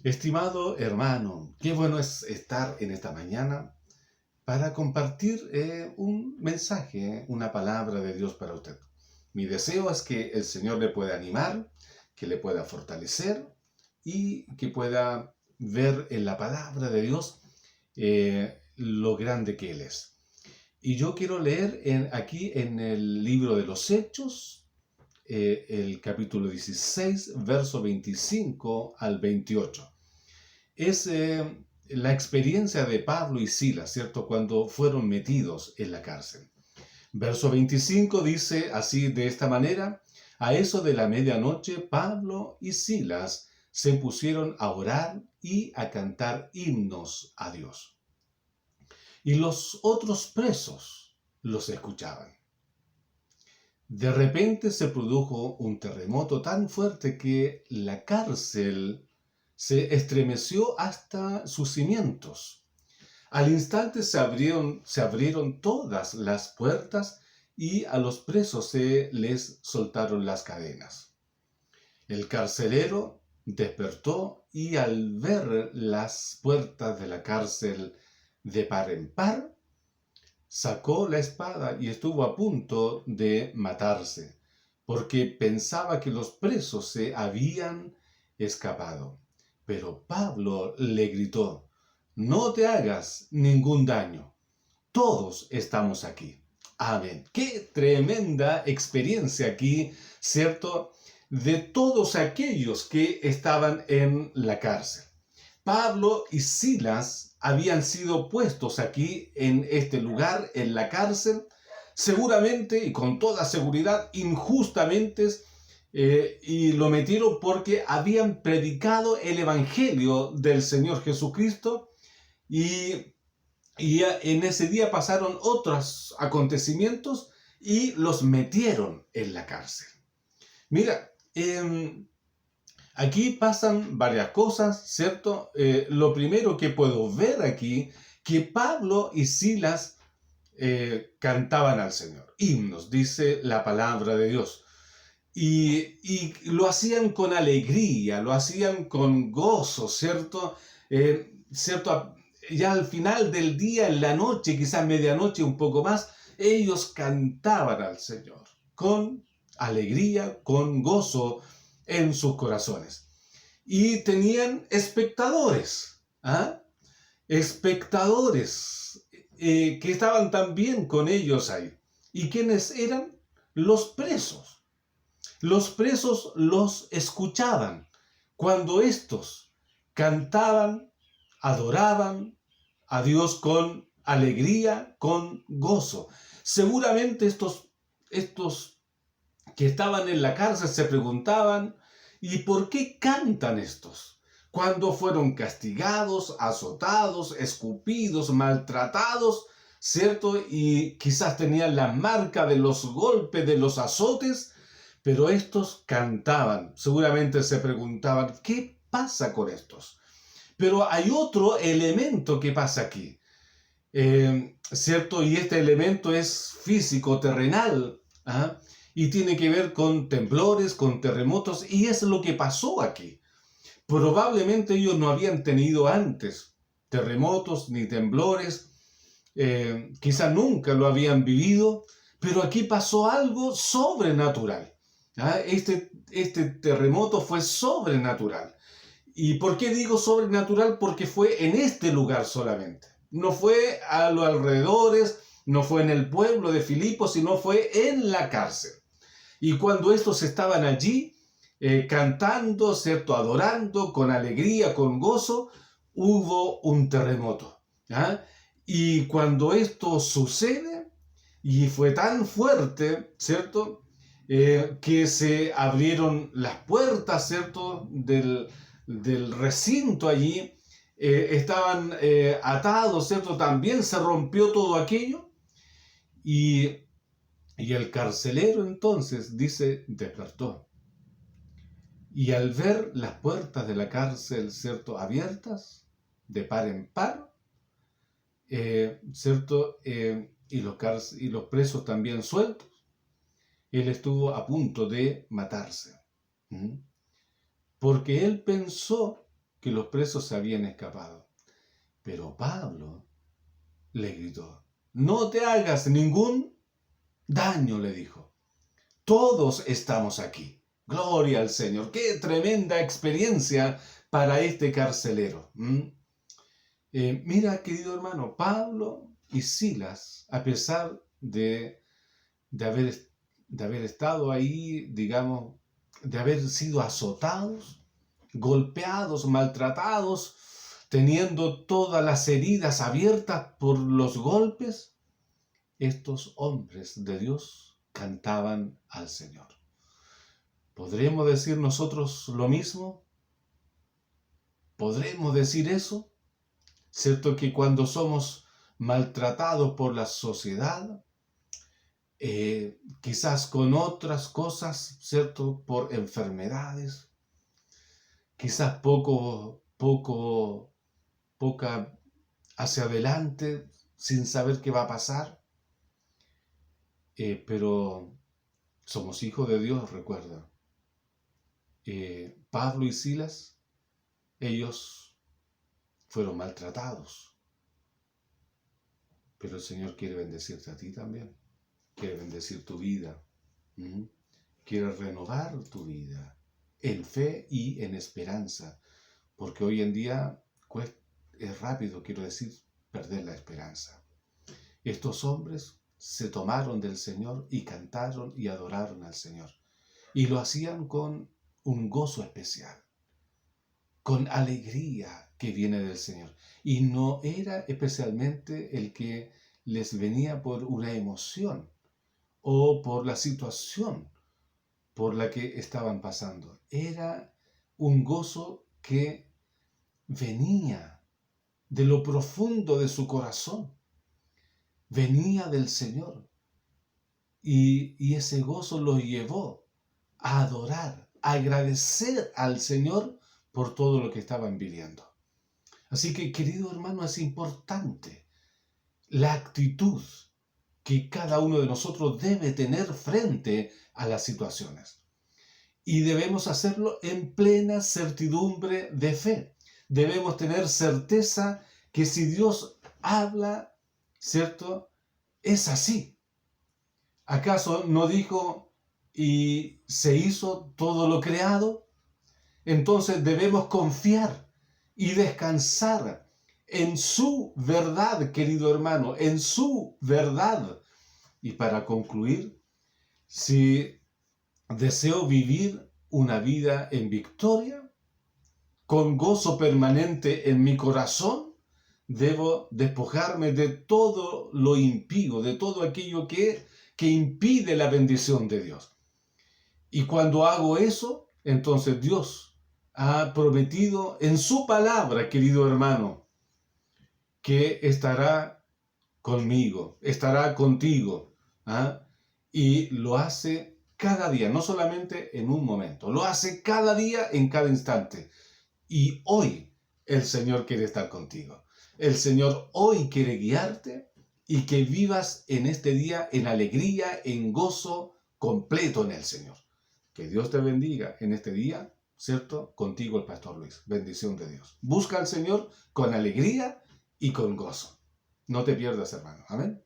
Estimado hermano, qué bueno es estar en esta mañana para compartir un mensaje, una palabra de Dios para usted. Mi deseo es que el Señor le pueda animar, que le pueda fortalecer y que pueda ver en la palabra de Dios lo grande que Él es. Y yo quiero leer aquí en el libro de los Hechos, el capítulo 16, verso 25 al 28. Es la experiencia de Pablo y Silas, ¿cierto? Cuando fueron metidos en la cárcel. Verso 25 dice así, de esta manera: a eso de la medianoche, Pablo y Silas se pusieron a orar y a cantar himnos a Dios. Y los otros presos los escuchaban. De repente se produjo un terremoto tan fuerte que la cárcel se estremeció hasta sus cimientos. Al instante se abrieron todas las puertas y a los presos se les soltaron las cadenas. El carcelero despertó y al ver las puertas de la cárcel de par en par, sacó la espada y estuvo a punto de matarse, porque pensaba que los presos se habían escapado. Pero Pablo le gritó: no te hagas ningún daño, todos estamos aquí. Amén. Qué tremenda experiencia aquí, ¿cierto? De todos aquellos que estaban en la cárcel. Pablo y Silas habían sido puestos aquí en este lugar, en la cárcel, seguramente y con toda seguridad injustamente, y lo metieron porque habían predicado el Evangelio del Señor Jesucristo y en ese día pasaron otros acontecimientos y los metieron en la cárcel. Mira, aquí pasan varias cosas, ¿cierto? Lo primero que puedo ver aquí, que Pablo y Silas cantaban al Señor. Himnos, dice la palabra de Dios. Y lo hacían con alegría, lo hacían con gozo, ¿cierto? ¿Cierto? Ya al final del día, en la noche, quizás medianoche, un poco más, ellos cantaban al Señor con alegría, con gozo en sus corazones. Y tenían espectadores, ¿ah? Espectadores que estaban también con ellos ahí. ¿Y quiénes eran? Los presos. Los presos los escuchaban cuando estos cantaban, adoraban a Dios con alegría, con gozo. Seguramente estos que estaban en la cárcel se preguntaban: ¿y por qué cantan estos? Cuando fueron castigados, azotados, escupidos, maltratados, ¿cierto? Y quizás tenían la marca de los golpes, de los azotes, pero estos cantaban. Seguramente se preguntaban: ¿qué pasa con estos? Pero hay otro elemento que pasa aquí, ¿cierto? Y este elemento es físico, terrenal, ¿ah? Y tiene que ver con temblores, con terremotos, y es lo que pasó aquí. Probablemente ellos no habían tenido antes terremotos ni temblores, quizá nunca lo habían vivido, pero aquí pasó algo sobrenatural. ¿Ah? Este terremoto fue sobrenatural. ¿Y por qué digo sobrenatural? Porque fue en este lugar solamente. No fue a los alrededores, no fue en el pueblo de Filipos, sino fue en la cárcel. Y cuando estos estaban allí, cantando, ¿cierto? Adorando, con alegría, con gozo, hubo un terremoto. ¿Ah? Y cuando esto sucede, y fue tan fuerte, ¿cierto? Que se abrieron las puertas, ¿cierto? Del recinto allí, estaban atados, ¿cierto? También se rompió todo aquello y, y el carcelero entonces, dice, despertó. Y al ver las puertas de la cárcel, ¿cierto? Abiertas, de par en par, ¿cierto? Y los presos también sueltos, él estuvo a punto de matarse. ¿Mm? Porque él pensó que los presos se habían escapado. Pero Pablo le gritó: no te hagas ningún daño, le dijo. Todos estamos aquí. Gloria al Señor. Qué tremenda experiencia para este carcelero. Mira, querido hermano, Pablo y Silas, a pesar de haber estado ahí, digamos, de haber sido azotados, golpeados, maltratados, teniendo todas las heridas abiertas por los golpes, estos hombres de Dios cantaban al Señor. ¿Podremos decir nosotros lo mismo? ¿Podremos decir eso? ¿Cierto que cuando somos maltratados por la sociedad, quizás con otras cosas, ¿cierto? Por enfermedades, quizás poca hacia adelante, sin saber qué va a pasar, pero somos hijos de Dios, recuerda. Pablo y Silas, ellos fueron maltratados, pero el Señor quiere bendecirte a ti también, quiere bendecir tu vida, quiere renovar tu vida en fe y en esperanza, porque hoy en día es rápido, quiero decir, perder la esperanza. Estos hombres se tomaron del Señor y cantaron y adoraron al Señor, y lo hacían con un gozo especial, con alegría que viene del Señor. Y no era especialmente el que les venía por una emoción o por la situación por la que estaban pasando. Era un gozo que venía de lo profundo de su corazón, venía del Señor. Y ese gozo los llevó a adorar, a agradecer al Señor por todo lo que estaban viviendo. Así que, querido hermano, es importante la actitud que cada uno de nosotros debe tener frente a las situaciones. Y debemos hacerlo en plena certidumbre de fe. Debemos tener certeza que si Dios habla, ¿cierto? Es así. ¿Acaso no dijo y se hizo todo lo creado? Entonces debemos confiar y descansar en su verdad, querido hermano, en su verdad. Y para concluir, si deseo vivir una vida en victoria, con gozo permanente en mi corazón, debo despojarme de todo lo impío, de todo aquello que impide la bendición de Dios. Y cuando hago eso, entonces Dios ha prometido en su palabra, querido hermano, que estará conmigo, estará contigo. Y lo hace cada día, no solamente en un momento, lo hace cada día, en cada instante. Y hoy el Señor quiere estar contigo. El Señor hoy quiere guiarte y que vivas en este día en alegría, en gozo completo en el Señor. Que Dios te bendiga en este día, ¿cierto? Contigo el Pastor Luis. Bendición de Dios. Busca al Señor con alegría y con gozo. No te pierdas, hermano. Amén.